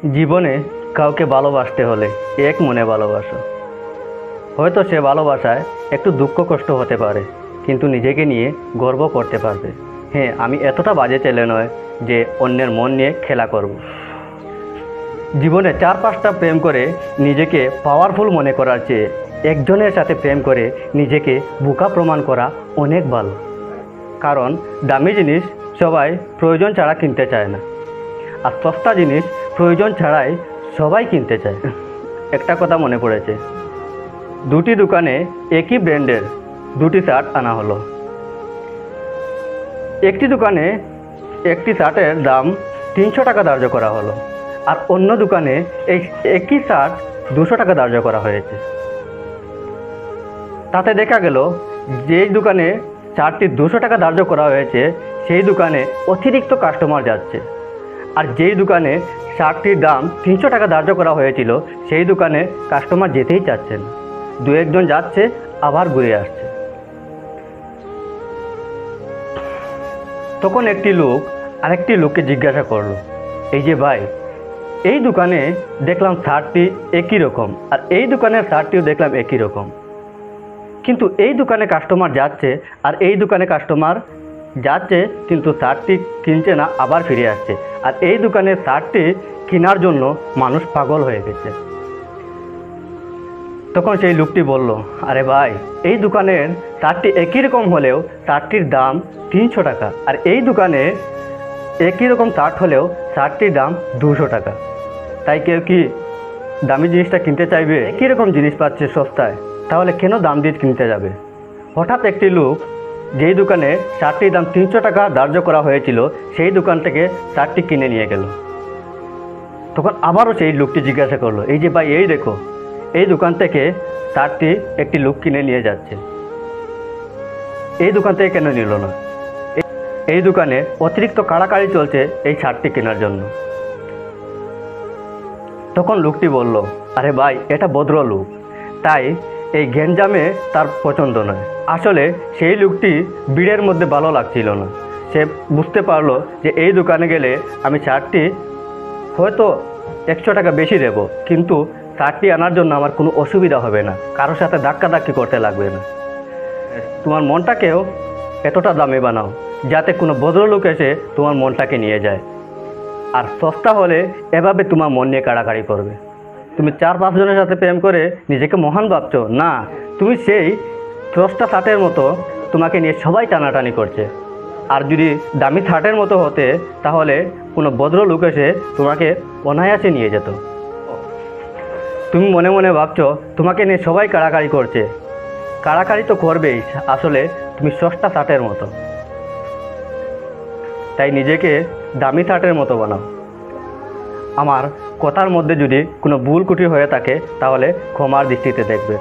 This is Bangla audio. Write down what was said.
জীবনে কাউকে ভালোবাসতে হলে এক মনে ভালোবাসো। হয়তো সে ভালোবাসায় একটু দুঃখ কষ্ট হতে পারে, কিন্তু নিজেকে নিয়ে গর্ব করতে পারবে। হ্যাঁ, আমি এতটা বাজে ছেলে নয় যে অন্যের মন নিয়ে খেলা করব। জীবনে 4-5টা প্রেম করে নিজেকে পাওয়ারফুল মনে করার চেয়ে একজনের সাথে প্রেম করে নিজেকে বোকা প্রমাণ করা অনেক ভালো। কারণ দামি জিনিস সবাই প্রয়োজন ছাড়া কিনতে চায় না, আর সস্তা জিনিস প্রয়োজন ছাড়াই সবাই কিনতে চায়। একটা কথা মনে পড়েছে, দুটি দোকানে একই ব্র্যান্ডের দুটি শার্ট আনা হলো। একটি দোকানে একটি শার্টের দাম 300 টাকা ধার্য করা হলো, আর অন্য দোকানে এই একই শার্ট 200 টাকা ধার্য করা হয়েছে। তাতে দেখা গেল যেই দোকানে শার্টটি 200 টাকা ধার্য করা হয়েছে সেই দোকানে অতিরিক্ত কাস্টমার যাচ্ছে, আর যেই দোকানে শার্টটির দাম 300 টাকা ধার্য করা হয়েছিল সেই দোকানে কাস্টমার যেতেই চাচ্ছে না। 2-1 জন যাচ্ছে, আবার ঘুরে আসছে। তখন একটি লোক আরেকটি লোককে জিজ্ঞাসা করলো, এই যে ভাই, এই দোকানে দেখলাম শার্টটি একই রকম, আর এই দোকানের শার্টটিও দেখলাম একই রকম, কিন্তু এই দোকানে কাস্টমার যাচ্ছে আর এই দোকানে কাস্টমার যাচ্ছে কিন্তু শার্টটি কিনছে না, আবার ফিরে আসছে, আর এই দোকানের শার্টটি কেনার জন্য মানুষ পাগল হয়ে গেছে। তখন সেই লোকটি বলল, আরে ভাই, এই দোকানের শার্টটি একই রকম হলেও শার্টটির দাম 300 টাকা, আর এই দোকানে একই রকম শার্ট হলেও শার্টটির দাম 200 টাকা। তাই কেউ কি দামি জিনিসটা কিনতে চাইবে? একই রকম জিনিস পাচ্ছে সস্তায়, তাহলে কেন দাম দিয়ে কিনতে যাবে? হঠাৎ একটি লোক যেই দোকানে শার্টটির দাম 300 টাকা ধার্য করা হয়েছিল সেই দোকান থেকে শার্টটি কিনে নিয়ে গেল। তখন আবারও সেই লোকটি জিজ্ঞাসা করলো, এই যে ভাই, এই দেখো, এই দোকান থেকে শার্টটি একটি লোক কিনে নিয়ে যাচ্ছে, এই দোকান থেকে কেন নিল না? এই দোকানে অতিরিক্ত কাড়াকাড়ি চলছে এই শার্টটি কেনার জন্য। তখন লোকটি বলল, আরে ভাই, এটা ভদ্রলোক, তাই এই গ্যাঞ্জামে তার পছন্দ নয়। আসলে সেই লোকটি ভিড়ের মধ্যে ভালো লাগছিল না। সে বুঝতে পারলো যে এই দোকানে গেলে আমি শার্টটি হয়তো 100 টাকা বেশি দেব, কিন্তু শার্টটি আনার জন্য আমার কোনো অসুবিধা হবে না, কারোর সাথে ধাক্কাধাক্কি করতে লাগবে না। তোমার মনটাকেও এতটা দামে বানাও যাতে কোনো ভদ্রলোক এসে তোমার মনটাকে নিয়ে যায়। আর সস্তা হলে এভাবে তোমার মন নিয়ে কাড়াকাড়ি করবে। তুমি 4-5 জনের সাথে প্রেম করে নিজেকে মহান ভাবছো না, তুমি সেই সস্তা শার্টের মতো তোমাকে নিয়ে সবাই টানাটানি করছে। আর যদি দামি শার্টের মতো হতে, তাহলে কোনো ভদ্রলোক এসে তোমাকে অনায়াসে নিয়ে যেত। তুমি মনে মনে ভাবছো তোমাকে নিয়ে সবাই কাড়াকাড়ি করছে, কাড়াকাড়ি তো করবেই, আসলে তুমি সস্তা শার্টের মতো। তাই নিজেকে দামি শার্টের মতো বানাও। আমার কথার মধ্যে যদি কোনো ভুল ত্রুটি হয়ে থাকে তাহলে ক্ষমার দৃষ্টিতে দেখবে।